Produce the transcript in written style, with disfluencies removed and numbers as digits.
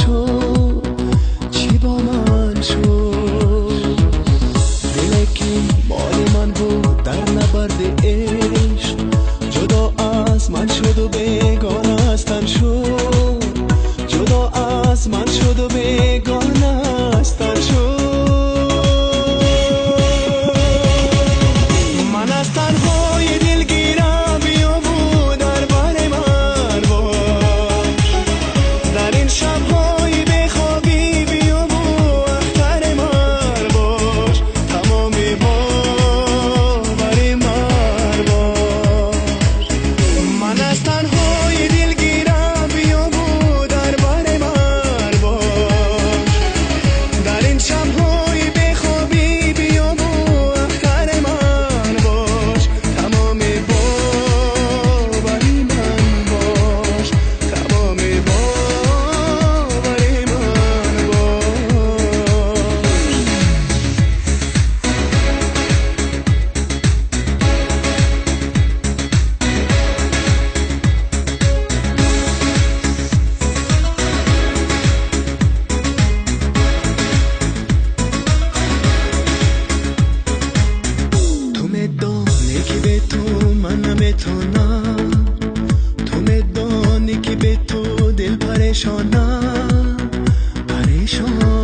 شد چی با من شد دلکی مال من بود در نبرد عشق جدا از من شد و بیگانه از تن شد جدا از من شد و بیگانه از تن شد من از تنهای دلگیرم بیا بود در بر من باش در این شبهای بخوابی بیا بود اختر من باش تمامی باور من باش من از تنهای دلگیرم بیا بود در بر من باش در این شبهای بخوابی بیا بود اختر من باش تمامی باوری من باش تمامی باوری من تو میدانی که به تو من نمیتونم تو میدانی که به تو دل پریشانم پریشان